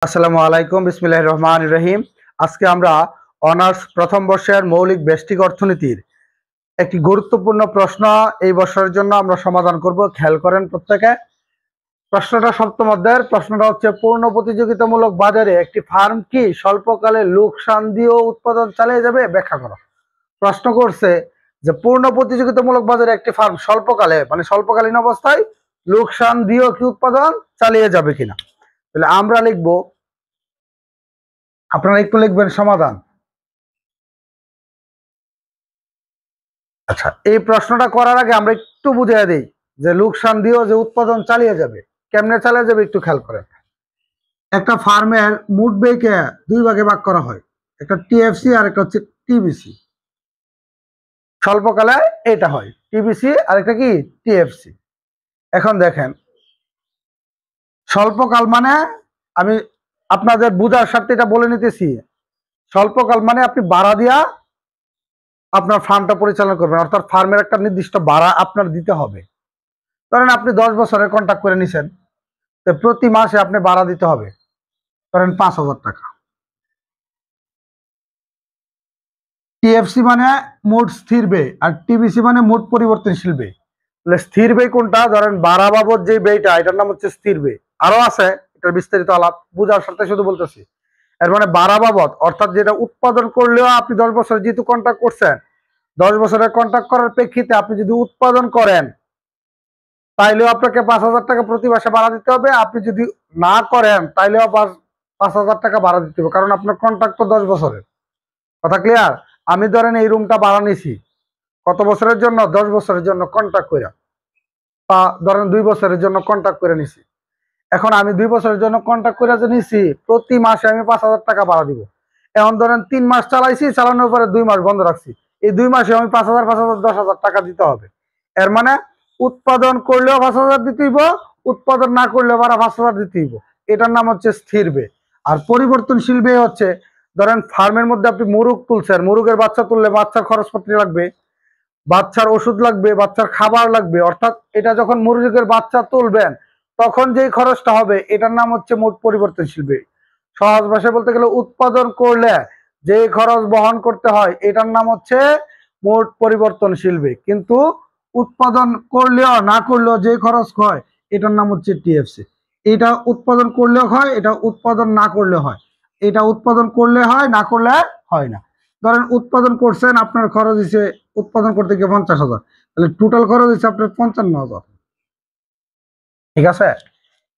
আসসালামু আলাইকুম, বিসমিল্লাহির রহমানির রহিম। আজকে আমরা অনার্স প্রথম বর্ষের মৌলিক ব্যষ্টিক অর্থনীতির একটি গুরুত্বপূর্ণ প্রশ্ন এই বছরের জন্য আমরা সমাধান করব। খেয়াল করেন প্রত্যেকে। প্রশ্নটা সপ্তম অধ্যায়ের। প্রশ্নটা হচ্ছে, পূর্ণ প্রতিযোগিতামূলক বাজারে একটি ফার্ম কি স্বল্পকালে লোকসান দিয়েও উৎপাদন চালিয়ে যাবে? ব্যাখ্যা করো। প্রশ্ন করছে যে পূর্ণ প্রতিযোগিতামূলক বাজারে একটি ফার্ম স্বল্পকালে মানে স্বল্পকালীন অবস্থায় লোকসান দিয়েও কি উৎপাদন চালিয়ে যাবে কিনা। তাহলে আমরা লিখবো, আপনারা একটু লিখবেন সমাধান। আচ্ছা, এই প্রশ্নটা করার আগে আমরা একটু বুঝিয়ে দিই যে লোকসান দিয়েও যে উৎপাদন চালিয়ে যাবে, কেমনে চালিয়ে যাবে একটু খেয়াল করেন। একটা ফার্মের মোট ব্যয়কে দুই ভাগে ভাগ করা হয়, একটা টিএফসি আর একটা হচ্ছে টিবিসি। স্বল্পকালে এটা হয় টিবিসি আর একটা কি টিএফসি। এখন দেখেন, স্বল্পকাল মানে আমি আপনাদের বুঝার স্বার্থে এটা বলে নিতেছি। স্বল্পকাল মানে আপনি ভাড়া দিয়া আপনার ফার্মটা পরিচালনা করবেন, অর্থাৎ ফার্মের একটা নির্দিষ্ট ভাড়া আপনার দিতে হবে। ধরেন আপনি 10 বছরের কন্ট্রাক্ট করে নিছেন, তো প্রতি মাসে আপনি ভাড়া দিতে হবে ধরেন 5,000 টাকা। টিএফসি মানে মোট স্থির ব্যয় আর টিবিসি মানে মোট পরিবর্তনশীল ব্যয়। তাহলে স্থির ব্যয় কোনটা? ধরেন ভাড়া বাবদ যে ব্যয়টা, এটার নাম হচ্ছে স্থির ব্যয়। আরো আছে, এটার বিস্তারিত আলাপ বুঝার সাথে শুধু বলতেছি। এর মানে ভাড়া বাবদ, অর্থাৎ যেটা উৎপাদন করলেও আপনি 10 বছর যেহেতু কন্ট্রাক্ট করছেন, 10 বছরের কন্ট্রাক্ট করার প্রেক্ষিতে আপনি যদি উৎপাদন করেন তাইলেও আপনাকে 5,000 টাকা প্রতি মাসে ভাড়া দিতে হবে। আপনি যদি না করেন তাইলেও 5,000 টাকা ভাড়া দিতে হবে, কারণ আপনার কন্ট্রাক্ট তো 10 বছরের। কথা ক্লিয়ার? আমি ধরেন এই রুমটা ভাড়া নিছি কত বছরের জন্য? 10 বছরের জন্য কন্ট্রাক্ট করে, বা ধরেন 2 বছরের জন্য কন্ট্রাক্ট করে নিছি। এখন আমি 2 বছরের জন্য কন্ট্রাক্ট করে যে নিছি, প্রতি মাসে আমি 5,000 টাকা ভাড়া দিব। এখন ধরেন 3 মাস চালাইছি, চালানোর পরে 2 মাস বন্ধ রাখছি, এই 2 মাসে আমি 5,000 5,000 10,000 টাকা দিতে হবে। এর মানে উৎপাদন করলেও 5,000 দিতে হইব, উৎপাদন না করলেও 5,000 দিতে হইব। এটার নাম হচ্ছে স্থির ব্যয়। আর পরিবর্তনশীল ব্যয় হচ্ছে, ধরেন ফার্মের মধ্যে আপনি মুরগ তুলছেন, মুরগের বাচ্চা তুললে বাচ্চার খরচপত্র লাগবে, বাচ্চার ওষুধ লাগবে, বাচ্চার খাবার লাগবে। অর্থাৎ এটা যখন মুরগের বাচ্চা তুলবেন তখন যেই খরচটা হবে, এটার নাম হচ্ছে মোট পরিবর্তনশীল ব্যয়। সহজ ভাষায় বলতে গেলে, উৎপাদন করলে যে খরচ বহন করতে হয় এটার নাম হচ্ছে মোট পরিবর্তনশীল ব্যয়। কিন্তু উৎপাদন করলেও না করলেও যে খরচ হয় এটার নাম হচ্ছে টিএফসি। এটা উৎপাদন করলেও হয়, এটা উৎপাদন না করলে হয়। এটা উৎপাদন করলে হয়, না করলে হয় না। ধরেন উৎপাদন করছেন, আপনার খরচ হচ্ছে উৎপাদন করতে গিয়ে 50,000, তাহলে টোটাল খরচ হচ্ছে আপনার 55,000। ঠিক আছে?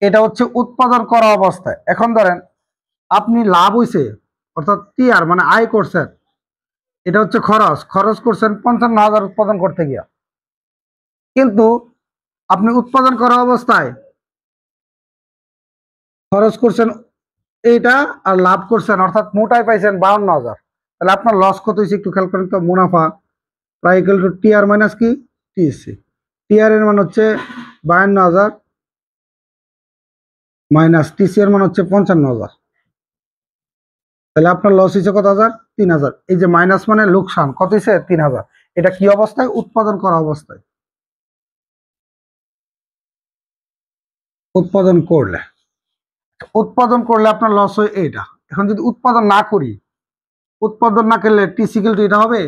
এটা হচ্ছে উৎপাদন করা অবস্থায়। এখন ধরেন আপনি লাভ হইছে, অর্থাৎ টিআর মানে আয় করছেন, এটা হচ্ছে খরচ। খরচ করছেন 55,000 উৎপাদন করতে গিয়া, কিন্তু আপনি উৎপাদন করা অবস্থায় খরচ করছেন এইটা আর লাভ করছেন, অর্থাৎ মোটাই পাইছেন 52,000। তাহলে আপনার লস কত হয়েছে একটু খেয়াল করেন তো। মুনাফা প্রায় ইকুয়াল টু টিআর মাইনাস কি টিএসসি। টিআর এর মান হচ্ছে 52,000 মাইনাস টিসি এর মান হচ্ছে 55,000। তাহলে আপনার লস হয়েছে কত হাজার? 3,000। এই যে মাইনাস মানে লোকসান কত হয়েছে? 3,000। এটা কি অবস্থায়? উৎপাদন করা অবস্থায়। উৎপাদন করলে আপনার লস হয় এইটা। এখন যদি উৎপাদন না করি, উৎপাদন না করলে টিসিকেল এটা হবে?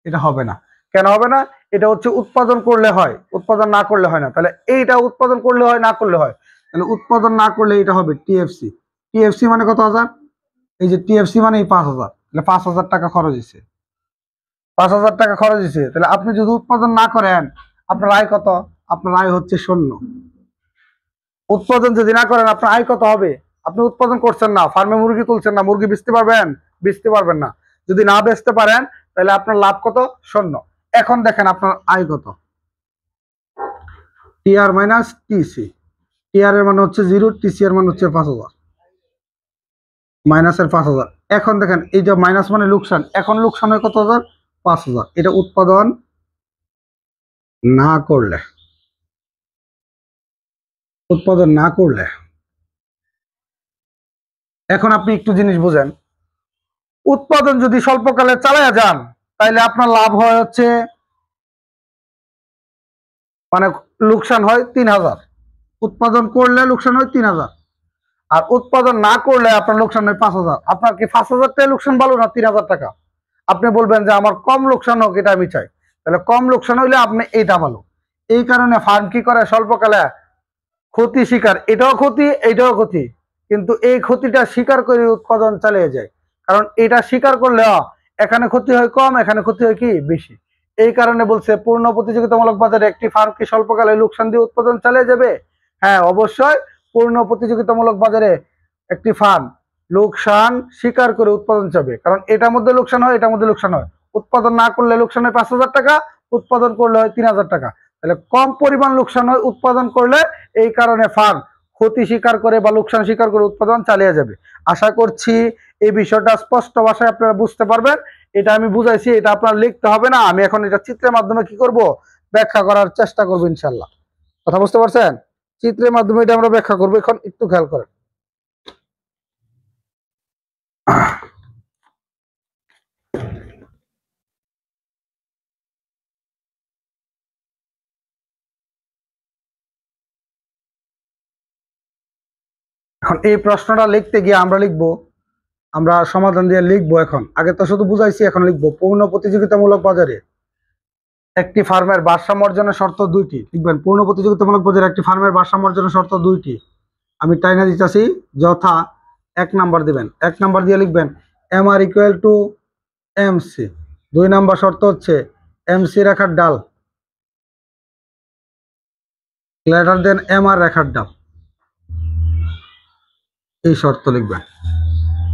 এটা হবে না। কেন হবে না? এটা হচ্ছে উৎপাদন করলে হয়, উৎপাদন না করলে হয় না। তাহলে এইটা উৎপাদন করলে হয়, না করলে হয়। তাহলে উৎপাদন না করলে এটা হবে টিএফসি। টিএফসি মানে কত হাজার? এই যে টিএফসি মানে এই 5,000। তাহলে 5,000 টাকা খরচ হয়েছে, 5,000 টাকা খরচ হয়েছে। তাহলে আপনি যদি উৎপাদন না করেন, আপনার আয় কত? আপনার আয় হচ্ছে 0। উৎপাদন যদি না করেন আপনার আয় কত হবে? আপনি উৎপাদন করছেন না, ফার্মে মুরগি তুলছেন না, মুরগি বেচতে পারবেন? বেচতে পারবেন না। যদি না বেচতে পারেন তাহলে আপনার লাভ কত? 0। এখন দেখেন আপনার আয় কত? TR minus TC. টিআর এর মানে হচ্ছে 0, টিসি এর মানে হচ্ছে 5,000, মাইনাসের 5,000। এখন দেখেন এই যে মাইনাস মানে লোকসান, এখন লোকসান হয় কত হাজার? 5,000। এটা উৎপাদন না করলে, উৎপাদন না করলে। এখন আপনি একটু জিনিস বুঝেন, উৎপাদন যদি স্বল্পকালে চালায়া যান তাইলে আপনার লাভ হয় হচ্ছে মানে লোকসান হয় 3,000। উৎপাদন করলে লোকসান হয় 3,000। আর উৎপাদন না করলে আপনার লোকসান হয় 5,000। আপনার কি 5,000 টাকা লোকসান ভালো না 3,000 টাকা? আপনি বলবেন যে আমার কম লোকসান হোক, এটা আমি চাই। তাহলে কম লোকসান হইলে আপনি এইটা ভালো। এই কারণে ফার্ম কি করে, স্বল্পকালে ক্ষতি স্বীকার, এটাও ক্ষতি এইটাও ক্ষতি, কিন্তু এই ক্ষতিটা স্বীকার করে উৎপাদন চালিয়ে যায়। কারণ এটা স্বীকার করলে এখানে ক্ষতি হয় কম, এখানে ক্ষতি হয় কি বেশি। এই কারণে বলছে পূর্ণ প্রতিযোগিতামূলক বাজারে একটি ফার্ম কি স্বল্পকালে লোকসান দিয়ে উৎপাদন চালিয়ে যাবে? হ্যাঁ, অবশ্যই পূর্ণ প্রতিযোগিতামূলক বাজারে একটি ফার্ম লোকসান স্বীকার করে উৎপাদন চাবে। কারণ এটার মধ্যে লোকসান হয়, এটার মধ্যে লোকসান হয়। উৎপাদন না করলে লোকসান হয় 5,000 টাকা, উৎপাদন করলে হয় 3,000 টাকা। তাহলে কম পরিমাণ লোকসান হয় উৎপাদন করলে, এই কারণে ফার্ম ক্ষতি স্বীকার করে বা লোকসান স্বীকার করে উৎপাদন চালিয়ে যাবে। আশা করছি এই বিষয়টা স্পষ্ট ভাষায় আপনারা বুঝতে পারবেন। এটা আমি বুঝাইছি, এটা আপনার লিখতে হবে না। আমি এখন এটা চিত্রের মাধ্যমে কি করব, ব্যাখ্যা করার চেষ্টা করবো ইনশাল্লাহ। কথা বুঝতে পারছেন? চিত্রের মাধ্যমে এটা আমরা ব্যাখ্যা করবো। এখন একটু খেয়াল করেন। এখন এই প্রশ্নটা লিখতে গিয়ে আমরা সমাধান দিয়ে লিখবো। এখন আগে তো শুধু বুঝাইছি, এখন লিখবো পূর্ণ প্রতিযোগিতামূলক বাজারে একটি ফার্মের ভারসাম্য অর্জনের শর্ত দুইটি। লিখবেন পূর্ণ প্রতিযোগিতামূলক বাজারে একটি ফার্মের ভারসাম্য অর্জনের শর্ত দুইটি। আমি টাইনা দিতেছি, যথা 1 নাম্বার দিবেন, 1 নাম্বার দিয়ে লিখবেন MR equal to MC। 2 number শর্ত হচ্ছে MC রেখার ডাল গ্রেটার দেন MR রেখার ডাল। এই শর্ত লিখবেন।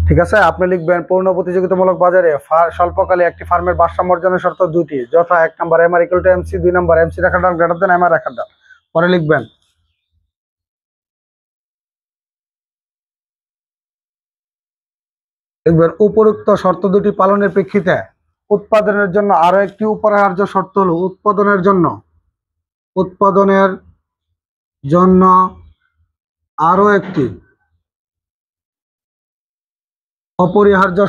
ঠিক আছে, আপনি লিখবেন পূর্ণ প্রতিযোগিতামূলক বাজারে স্বল্পকালে একটি ফার্মের ভারসাম্য অর্জনের শর্ত দুইটি, যথা 1 number MR equal to MC, 2 number MC রেখার ডাল গ্রেটার দেন MR রেখার ডাল। পরে লিখবেন উপরোক্ত শর্ত দুটি পালনের প্রেক্ষিতে উৎপাদনের জন্য আরো একটি অপরিহার্য শর্ত হলো উৎপাদনের জন্য আরো একটি অপরিহার্য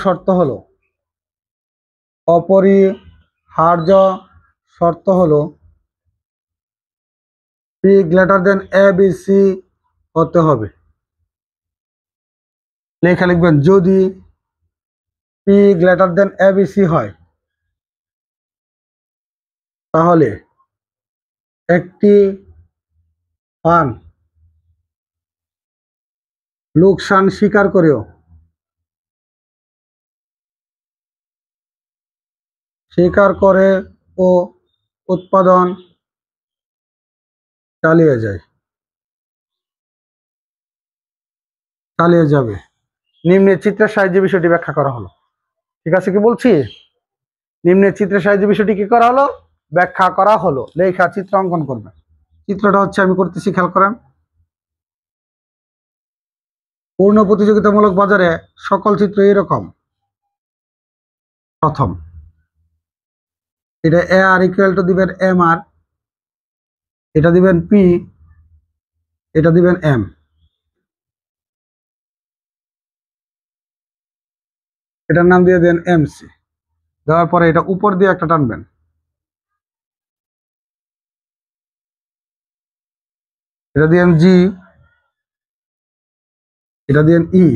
শর্ত হলো P গ্রেটার দেন ABC হতে হবে। লেখা লিখবেন যদি P গ্রেটার দেন ABC হয়, তাহলে একটি ফার্ম লোকসান স্বীকার করেও ও উৎপাদন চালিয়ে যাবে। নিম্নের চিত্রের সাহায্যে বিষয়টি ব্যাখ্যা করা হলো। ঠিক আছে কি বলছি? নিম্নের চিত্রের সাহায্যে বিষয়টি কি করা হলো, ব্যাখ্যা করা হলো। লেখা চিত্র অঙ্কন করবে। চিত্রটা হচ্ছে আমি করতেছি, খেয়াল করেন। পূর্ণ প্রতিযোগিতামূলক বাজারে সকল চিত্র এরকম। প্রথম এটা AR ইকুয়াল টু দিবেন MR, এটা দিবেন P, এটা দিবেন M। এটার নাম দিয়ে দেন MC। দেওয়ার পরে এটা উপর দিয়ে একটা টানবেন, এটা দিয়েন G, এটা দিয়েন E।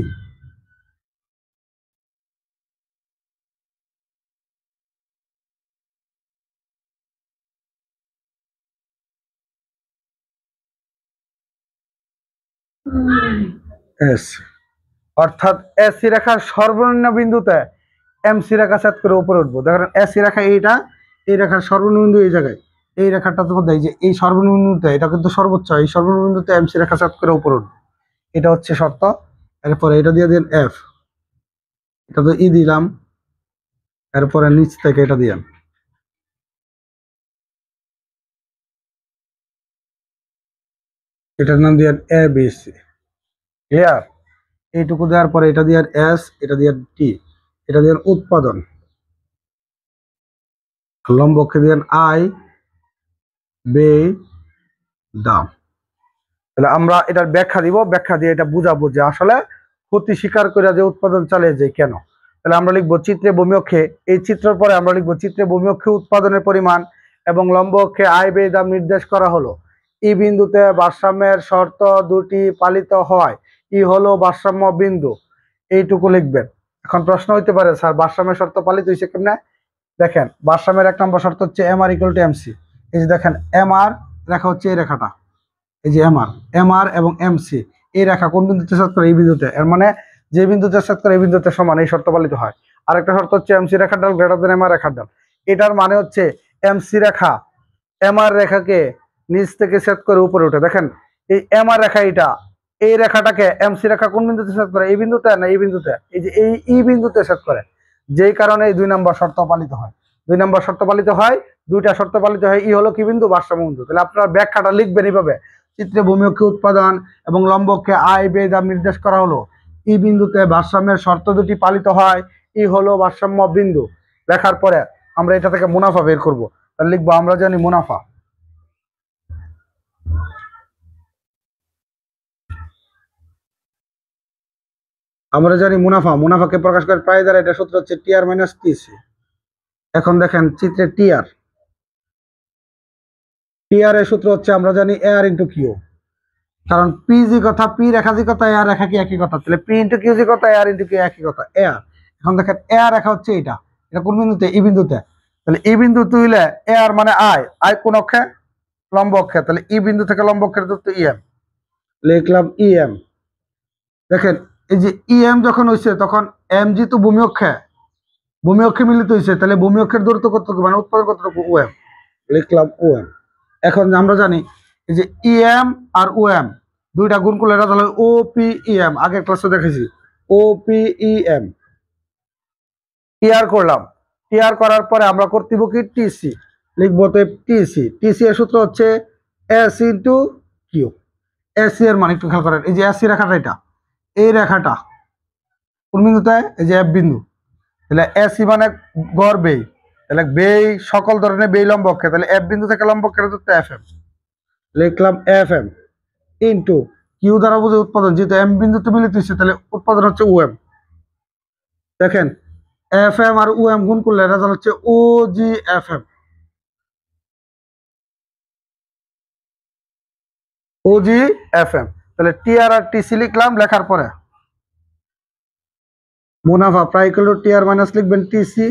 S, অর্থাৎ এসি রেখার সর্বনিম্ন বিন্দুতে MC রেখা ছেদ করে উপরে উঠবো। দেখেন এসি রেখা এইটা, এই রেখার সর্বনিম্ন বিন্দু এই জায়গায়, এই রেখাটা তোমার দেয় যে এই সর্বনিম্ন বিন্দুতে, এটা কিন্তু সর্বোচ্চ, এই সর্বনিম্ন বিন্দুতে MC রেখা ছেদ করে উপরে উঠবো। এটা হচ্ছে শর্ত। এরপরে এটা দিয়ে দিন F, এটা তো ই দিলাম, এরপরে নিচ থেকে এটা দিলাম, এটার নাম দিয়ে ABC। ক্লিয়ার? এইটুকু দেওয়ার পরে এটা দিয়ে S, এটা দিয়ে T, এটা দিয়ে উৎপাদন, লম্বকে দিয়ে I, ব্যয়, দাম। তাহলে আমরা এটার ব্যাখ্যা দিব, ব্যাখ্যা দিয়ে এটা বুঝাবো যে আসলে ক্ষতি স্বীকার করে যে উৎপাদন চালিয়ে যায় কেন। তাহলে আমরা লিখবো চিত্রে ভূমি অক্ষে, এই চিত্রের পরে আমরা লিখবো চিত্রে ভূমি অক্ষে উৎপাদনের পরিমাণ এবং লম্ব অক্ষে আয় ব্যয় দাম নির্দেশ করা হলো। এই বিন্দুতে ভারসাম্যের শর্ত দুটি পালিত হয়। ই হলো ভারসাম্য বিন্দু, এইটুকু লিখবেন। এখন প্রশ্ন হইতে পারে স্যার ভারসাম্যের শর্ত পালিত হয়েছে কেমনে? দেখেন ভারসাম্যের 1 নম্বর শর্ত হচ্ছে M R equal to MC. এই যে দেখেন এম আর রেখা হচ্ছে এই রেখাটা, এই যে এম আর এবং এমসি এই রেখা কোন বিন্দুতে ছেদ করে? এই বিন্দুতে। এর মানে যে বিন্দুতে ছেদ করে এই বিন্দুতে সমান, এই শর্ত পালিত হয়। আরেকটা শর্ত হচ্ছে এমসি রেখার ডাল গ্রেটার দেন এম আর রেখার ডাল। এটার মানে হচ্ছে এমসি রেখা এম আর রেখাকে নিচ থেকে ছেদ করে উপরে উঠে। দেখেন এই এম আর রেখা, এটা এই রেখাটাকে এমসি রেখা কোন বিন্দুতে ছেদ করে? এই বিন্দুতে না এই বিন্দুতে, এই যে এই ই বিন্দুতে ছেদ করে। যেই কারণে এই 2 নম্বর শর্ত পালিত হয়। 2 নম্বর শর্ত পালিত হয়, দুইটা শর্ত পালিত হয়। ই হলো কি বিন্দু? ভারসাম্য বিন্দু। তাহলে আপনার ব্যাখ্যাটা লিখবেন এইভাবে, চিত্রে ভূমি অক্ষে উৎপাদন এবং লম্ব অক্ষে আয় ব্যয় দাম নির্দেশ করা হলো। ই বিন্দুতে ভারসাম্যের শর্ত দুটি পালিত হয়, ই হলো ভারসাম্য বিন্দু। লেখার পরে আমরা এটা থেকে মুনাফা বের করব। তাহলে লিখবো আমরা জানি মুনাফা, আমরা জানি মুনাফা, মুনাফাকে প্রকাশ করে প্রায় দ্বারা, এটা সূত্র হচ্ছে টিআর মাইনাস টিসি। এখন দেখেন চিত্রে টিআর, টিআর এর সূত্র হচ্ছে আমরা জানি এ আর ইন্টু কিউ। কারণ পি জি কথা, পি রেখা জি কথা, এ আর রেখা কি একই কথা, তাহলে পি ইন্টু কিউ জি কথা, এ আর ইন্টু কিউ একই কথা, এ আর। এখন দেখেন এ আর রেখা হচ্ছে এটা, এটা কোন বিন্দুতে? এই বিন্দুতে। তাহলে এই বিন্দু তুইলে এ আর মানে আয়, আয় কোন অক্ষে? লম্ব অক্ষে। তাহলে এই বিন্দু থেকে লম্ব অক্ষের দূরত্ব ইএম, লিখলাম ইএম। দেখেন এই যে ইএম যখন হয়েছে তখন এম জি তো ভূমি অক্ষে, ভূমি অক্ষে মিলিত হয়েছে, তাহলে ভূমি অক্ষের দূরত্ব কতটুকু মানে উৎপাদন কতটুকু? ওএম, লিখলাম ওএম। এখন আমরা জানি এই যে ইএম আর ওএম দুইটা গুণ করলে এটা তাহলে ও পি ইএম, আগের ক্লাসে দেখেছি ও পি ইএম। টিআর করলাম, টিআর করার পরে আমরা করতে কি টিসি লিখবো, তো টিসি, টিসি এর সূত্র হচ্ছে এস ইন্টু কিউ। এসি এর মান একটু খেয়াল করেন, এই যে এসি রেখাটা, এটা এই রেখাটা কোন বিন্দুতে? এই যে এফ বিন্দু। তাহলে এসি মানে গড় বেই, তাহলে বেই সকল ধরনের বেই লম্ব অক্ষে, তাহলে এফ বিন্দু থেকে লম্ব অক্ষের দূরত্ব এফ এম, লিখলাম এফ এম ইন্টু কিউ দ্বারা বুঝে উৎপাদন, যেহেতু এম বিন্দুতে মিলিত হচ্ছে তাহলে উৎপাদন হচ্ছে ওএম। দেখেন এফ এম আর ওএম গুণ করলে রেজাল্ট হচ্ছে ও জি এফ এম, ও জি এফ এম। তাহলে টিআর আর টিসি লিখলাম, লেখার পরে মুনাফা প্রায় ইকুয়াল টু টিআর মাইনাস লিখবেন টিসি,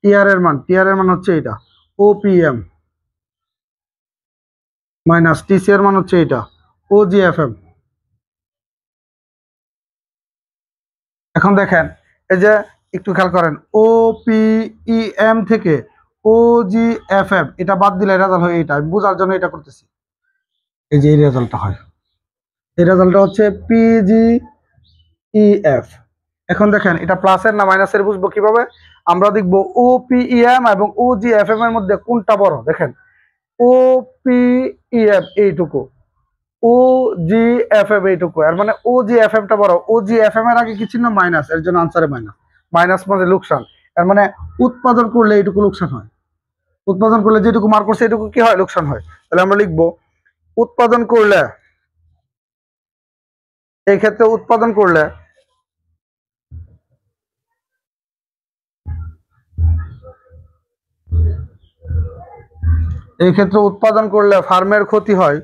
টিআর এর মান হচ্ছে এটা ওপিএম মাইনাস টিসি এর মান হচ্ছে এটা ওজিএফএম। এখন দেখেন এই যে একটু খেয়াল করেন ও পিইএম থেকে ওজিএফএম এটা বাদ দিলে রেজাল্ট হয় এটা, আমি বোঝার জন্য এটা করতেছি। এই যে এই রেজাল্টটা হয়, এই রেজাল্টটা হচ্ছে পিজিইএফ। এখন দেখেন এটা প্লাসের না মাইনাসের বুঝবো কিভাবে? আমরা দেখবো ওপিইএম এবং ওজিএফএম এর মধ্যে কোনটা বড়। দেখেন ওপিইএম এইটুকু, ও জি এফ এম এইটুকু, এর মানে ও জি এফ এমটা বড়। ও জি এফ এম এর আগে কি চিহ্ন? মাইনাস, এর জন্য আনসারে মাইনাস। মাইনাস মানে লোকসান, এর মানে উৎপাদন করলে এইটুকু লোকসান হয়, উৎপাদন করলে যেটুকু মার করছে এটুকু কি হয়? লোকসান হয়। তাহলে আমরা লিখবো উৎপাদন করলে, এই ক্ষেত্রে উৎপাদন করলে এই ক্ষেত্রে উৎপাদন করলে ফার্মের ক্ষতি হয়,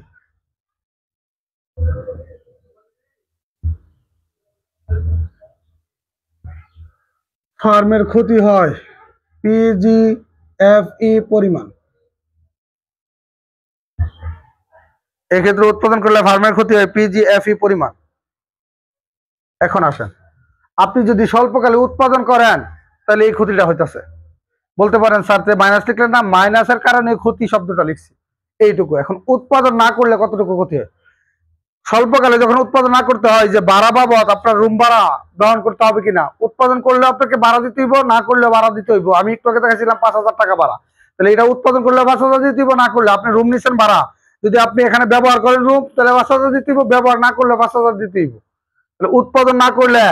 ফার্মের ক্ষতি হয় পিজি এফ ই পরিমাণ। এক্ষেত্রে উৎপাদন করলে ফার্মের ক্ষতি হয় পিজি এফ ই পরিমাণ। এখন আসেন, আপনি যদি স্বল্পকালে উৎপাদন করেন তাহলে এই ক্ষতিটা হইতেছে। বলতে পারেন স্যার মাইনাস লিখলেন না, মাইনাসের কারণে ক্ষতি শব্দটা লিখছি এইটুকু। এখন উৎপাদন না করলে কতটুকু ক্ষতি হয়? স্বল্পকালে যখন উৎপাদন না করতে হয়, যে ভাড়া বাবদ আপনার রুম ভাড়া গ্রহণ করতে হবে কিনা, উৎপাদন করলে আপনাকে ভাড়া দিতে হইব, না করলে ভাড়া দিতে হইব। আমি একটু আগে দেখাচ্ছিলাম 5,000 টাকা ভাড়া, তাহলে এটা উৎপাদন করলে 5,000 দিতে হইব, না করলে আপনি রুম নিচ্ছেন ভাড়া, যদি আপনি এখানে ব্যবহার করেন রুম তাহলে 5,000 দিতে হইব, ব্যবহার না করলে 5,000 দিতে হইব। তাহলে উৎপাদন না করলে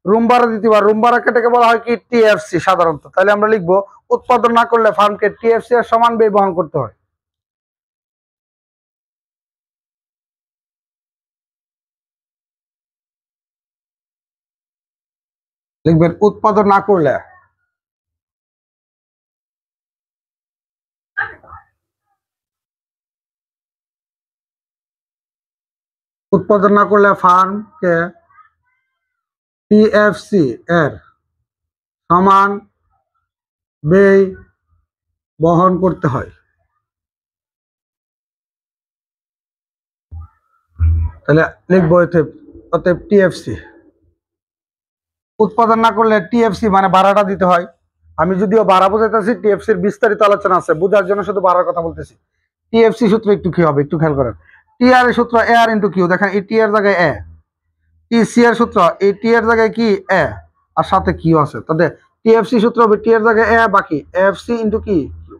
রুম ভাড়া দিতে পারে, রুম ভাড়া কেটে বলা হয় কি টিএফসি সাধারণত। তাহলে আমরা লিখবো উৎপাদন না করলে ফার্মকে টিএফসি এর সমান ব্যয় বহন করতে হয়। লিখবেন উৎপাদন না করলে, উৎপাদন না করলে ফার্মকে টিএফসি এর সমান ব্যয় বহন করতে হয়। তাহলে লিখবো অতএব টিএফসি উৎপাদন না করলে টিএফসি মানে ভাড়াটা দিতে হয়। আমি যদিও ভাড়া বোঝাইতেছি, টিএফসির বিস্তারিত আলোচনা আছে, বোঝার জন্য শুধু ভাড়ার কথা বলতেছি। টিএফসি সূত্র একটু কি হবে একটু খেয়াল করেন। টি আর এর সূত্র এ আর ইন্টু কিউ, দেখেন এই টি এর জায়গায় এ, টিসি এর সূত্র এই টি এর জায়গায় কি এ আর সাথে কিউ আছে, তাহলে টিএফসি সূত্র হবে টি এর জায়গায় এ বাকি এফসি ইন্টু কি কিউ।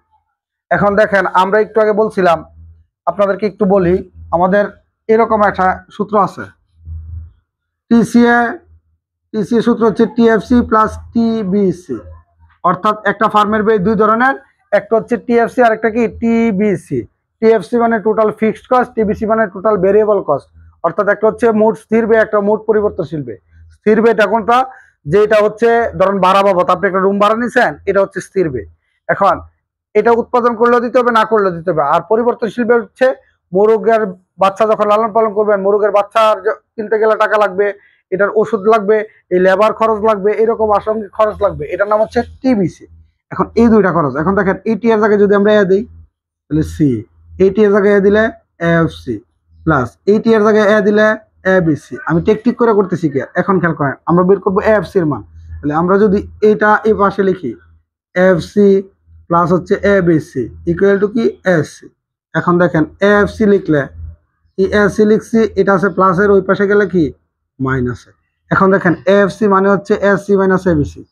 এখন দেখেন আমরা একটু আগে বলছিলাম, আপনাদেরকে একটু বলি, আমাদের এরকম একটা সূত্র আছে, টিসিএ টিসি সূত্র হচ্ছে টিএফসি প্লাস টিবিসি, অর্থাৎ একটা ফার্মের ব্যয় দুই ধরনের, একটা হচ্ছে টিএফসি আর একটা কি টিবিসি। টিএফসি মানে টোটাল ফিক্সড কস্ট, টিবিসি মানে টোটাল ভেরিয়েবল কস্ট, অর্থাৎ একটা হচ্ছে মোট স্থির ব্যয়, একটা মোট পরিবর্তনশীল ব্যয়। স্থির ব্যয়টা কোনটা, যেটা হচ্ছে ধরুন ভাড়া বাবদ আপনি একটা রুম ভাড়া নিছেন, এটা হচ্ছে স্থির ব্যয়। এখন এটা উৎপাদন করলেও দিতে হবে, না করলেও দিতে হবে। আর পরিবর্তনশীল ব্যয় হচ্ছে মোরগের বাচ্চা যখন লালন পালন করবেন, মোরগের বাচ্চা কিনতে গেলে টাকা লাগবে, এটার ওষুধ লাগবে, এই লেবার খরচ লাগবে, এরকম আসামরিক খরচ লাগবে, এটার নাম হচ্ছে টিবিসি। এখন এই দুইটা খরচ, এখন দেখেন এইটি এর জায়গায় যদি আমরা এ দিই তাহলে সি, এইটি এর জায়গায় এ দিলে এফ সি প্লাস এইটি এর জায়গায় এ দিলে এ বি সি। আমি টেকটিক করে করতেছি কি, এখন খেয়াল করেন আমরা বের করবো এফ সি এর মান। তাহলে আমরা যদি এইটা এই পাশে লিখি এফ সি প্লাস হচ্ছে A B C equal to কি এস সি। এখন দেখেন এফ সি লিখলে এই এস সি লিখছি, এটা আছে প্লাসের ওই পাশে গেলে কি মাইনাসে। এখন দেখেন এফ সি মানে হচ্ছে S C minus A B C,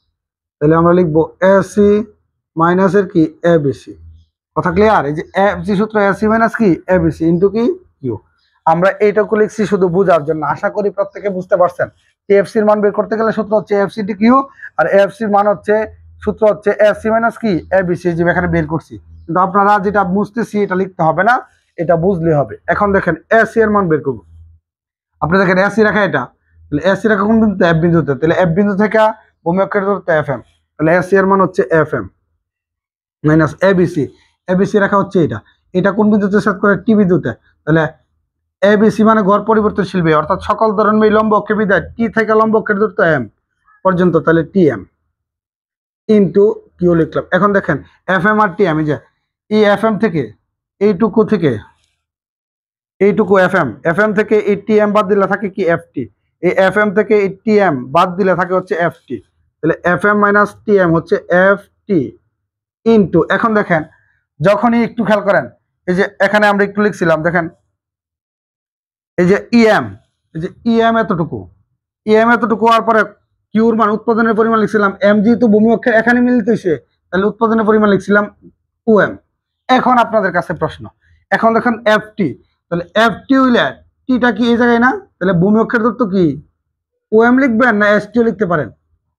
তাহলে আমরা লিখবো এস সি মাইনাসের কি এ বি সি। কথা ক্লিয়ার? এই যে এফ সি সূত্র এস সি মাইনাস কি এ বি সি ইন্টু কি কিউ। আমরা এইটুকু লিখছি শুধু বোঝার জন্য, আশা করি প্রত্যেকে বুঝতে পারছেন। টিএফসির মান বের করতে গেলে সূত্র হচ্ছে এফ সি ডি কিউ, আর এফসির মান হচ্ছে সূত্র হচ্ছে এস সি মাইনাস কি এ বি সি, যে এখানে বের করছি। কিন্তু আপনারা যেটা বুঝতেছি এটা লিখতে হবে না, এটা বুঝলে হবে। এখন দেখেন এস সি এর মান বের করবো। আপনি দেখেন এস সি রেখা এটা, তাহলে এস সি রেখা কোন বিন্দুতে এফ বিন্দুতে, তাহলে এফ বিন্দু থেকে ভূমি অক্ষের দূরত্ব এফ এম, তাহলে এস সি এর মান হচ্ছে F M minus ABC. ABC রেখা হচ্ছে এটা, এটা কোন বিন্দুতে সেট করে টি বিন্দুতে, তাহলে এবিসি মানে গড় পরিবর্তনশীল ব্যয়, অর্থাৎ সকল ধরনের লম্ব অক্ষে বিদায় টি থেকে লম্ব অক্ষের দূরত্ব এম পর্যন্ত, তাহলে টি এম ইন্টু কিউ লিখলাম। এখন দেখেন F M R T M, এই যে এই এফ এম থেকে এইটুকু থেকে এইটুকু এফ এম থেকে এই টি এম বাদ দিলে থাকে কি এফ টি, এই এফ এম থেকে এই টি এম বাদ দিলে থাকে হচ্ছে এফ টি, তাহলে F M minus T M হচ্ছে এফ টি ইন্টু। এখন দেখেন যখনই একটু খেয়াল করেন, এই যে এখানে আমরা একটু লিখছিলাম, দেখেন এই যে ইএম, এই যে ইএম এতটুকু, ইএম এতটুকু হওয়ার পরে কিউর মান উৎপাদনের পরিমাণ লিখছিলাম এম, যেহেতু ভূমি অক্ষের এখানে মিলিত হয়েছে তাহলে উৎপাদনের পরিমাণ লিখছিলাম ওএম। এখন আপনাদের কাছে প্রশ্ন, এখন দেখেন এফ টি, তাহলে এফ টি হইলে টিটা কি এই জায়গায় না, তাহলে ভূমি অক্ষের দূরত্ব কি ওএম লিখবেন না এস টিও লিখতে পারেন,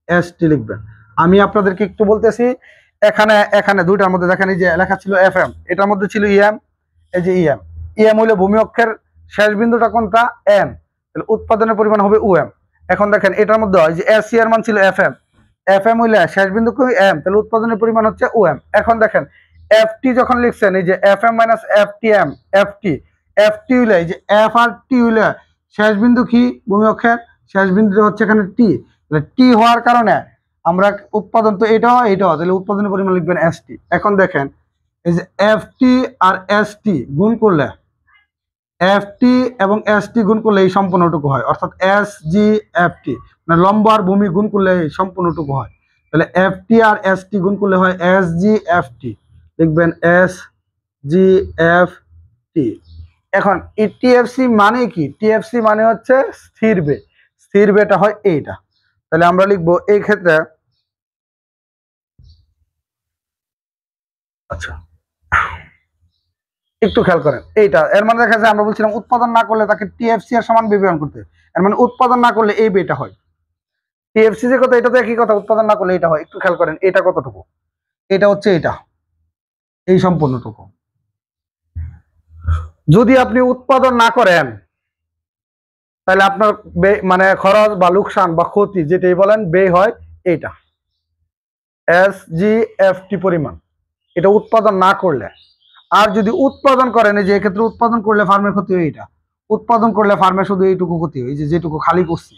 এস টি লিখবেন। আমি আপনাদেরকে একটু বলতেছি, এখানে এখানে দুইটার মধ্যে দেখেন এই যে লেখা ছিল এফ এম, এটার মধ্যে ছিল ইএম, এই যে ইএম, ইএম হইলে ভূমি অক্ষের শেষ বিন্দুটা কোনটা এম, তাহলে উৎপাদনের পরিমাণ হবে ওএম। এখন দেখেন এটার মধ্যে হয় যে এস সি এর মান ছিল এফ এম, এফ এম হইলে শেষ বিন্দু এম, তাহলে উৎপাদনের পরিমাণ হচ্ছে ওএম। এখন দেখেন এফ টি যখন লিখছেন, এই যে F M minus F T M, F T, F T হইলে এই যে এফ আর টি হইলে শেষ বিন্দু কি ভূমি অক্ষের শেষ বিন্দু হচ্ছে এখানে টি, তাহলে টি হওয়ার কারণে আমরা উৎপাদন তো এটা হয় এটা হয়, তাহলে উৎপাদনের পরিমাণ লিখবেন এস টি। এখন দেখেন এই যে এফ টি আর এস টি গুণ করলে, এফ টি এবং এস টি গুণ করলে এই সম্পূর্ণটুকু হয়, অর্থাৎ এস জি এফ টি, মানে লম্ব আর ভূমি গুণ করলে এই সম্পূর্ণটুকু হয়, তাহলে এফ টি আর এস টি গুণ করলে হয় এস জি এফ টি, লিখবেন এস জি এফ টি। এখন এই টিএফসি মানে কি, টিএফসি মানে হচ্ছে স্থির ব্যয়, স্থির ব্যয়টা হয় এইটা, তাহলে আমরা লিখবো এই ক্ষেত্রে, আচ্ছা একটু খেয়াল করেন এইটা, এর মানে দেখা যায় আমরা বলছিলাম উৎপাদন না করলে তাকে টিএফসি এর সমান বিবরণ করতে, এর মানে উৎপাদন না করলে এই ব্যয়টা হয়। টিএফসি যে কথা, এটা তো একই কথা, উৎপাদন না করলে এটা হয়। একটু খেয়াল করেন এটা কতটুকু, এটা হচ্ছে এটা এই সম্পূর্ণটুকু। যদি আপনি উৎপাদন না করেন তাহলে আপনার মানে খরচ বা লোকসান বা ক্ষতি যেটাই বলেন ব্যয় হয় এইটা এস জি এফ টি পরিমাণ, এটা উৎপাদন না করলে। আর যদি উৎপাদন করেন, এই যে এক্ষেত্রে উৎপাদন করলে ফার্মের ক্ষতি হয়, এটা উৎপাদন করলে ফার্মের শুধু এইটুকু ক্ষতি হয়, এই যে যেটুকু খালি করছি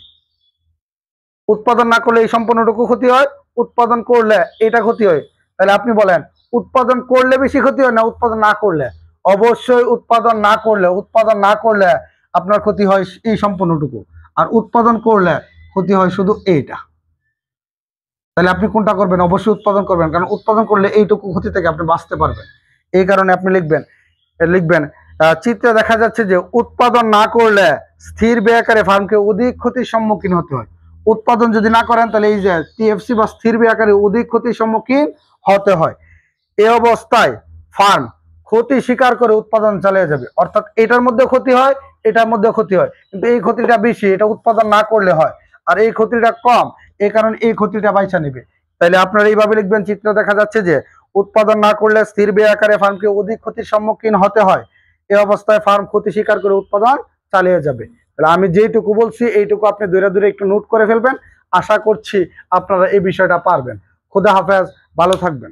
উৎপাদন না করলে এই সম্পূর্ণটুকু ক্ষতি হয়, উৎপাদন করলে এটা ক্ষতি হয়। তাহলে আপনি বলেন উৎপাদন করলে বেশি ক্ষতি হয় না উৎপাদন না করলে? অবশ্যই উৎপাদন না করলে। উৎপাদন না করলে আপনার ক্ষতি হয় এই সম্পূর্ণটুকু, আর উৎপাদন করলে ক্ষতি হয় শুধু এইটা। তাহলে আপনি কোনটা করবেন? অবশ্যই উৎপাদন করবেন, কারণ উৎপাদন করলে এইটুকু ক্ষতি থেকে আপনি বাঁচতে পারবেন। এই কারণে আপনি লিখবেন চিত্রে দেখা যাচ্ছে যে উৎপাদন না করলে স্থির ব্যয় আকারে ফার্মকে অধিক ক্ষতির সম্মুখীন হতে হয়। উৎপাদন যদি না করেন তাহলে এই যে টিএফসি বা স্থির ব্যয় আকারে অধিক ক্ষতির সম্মুখীন হতে হয়। এই অবস্থায় ফার্ম ক্ষতি স্বীকার করে উৎপাদন চালিয়ে যাবে। অর্থাৎ এটার মধ্যে ক্ষতি হয়, এটার মধ্যে ক্ষতি হয়, কিন্তু এই ক্ষতিটা বেশি, এটা উৎপাদন না করলে হয়, আর এই ক্ষতিটা কম, এই কারণে এই ক্ষতিটা বাইচা নেবে। তাহলে আপনারা এইভাবে লিখবেন, চিত্র দেখা যাচ্ছে যে উৎপাদন না করলে স্থির ব্যয় আকারে ফার্মকে অধিক ক্ষতির সম্মুখীন হতে হয়। এই অবস্থায় ফার্ম ক্ষতি স্বীকার করে উৎপাদন চালিয়ে যাবে। তাহলে আমি যেটুকু বলছি এইটুকু আপনি দূরে দূরে একটু নোট করে ফেলবেন। আশা করছি আপনারা এই বিষয়টা পারবেন। খুদা হাফেজ, ভালো থাকবেন।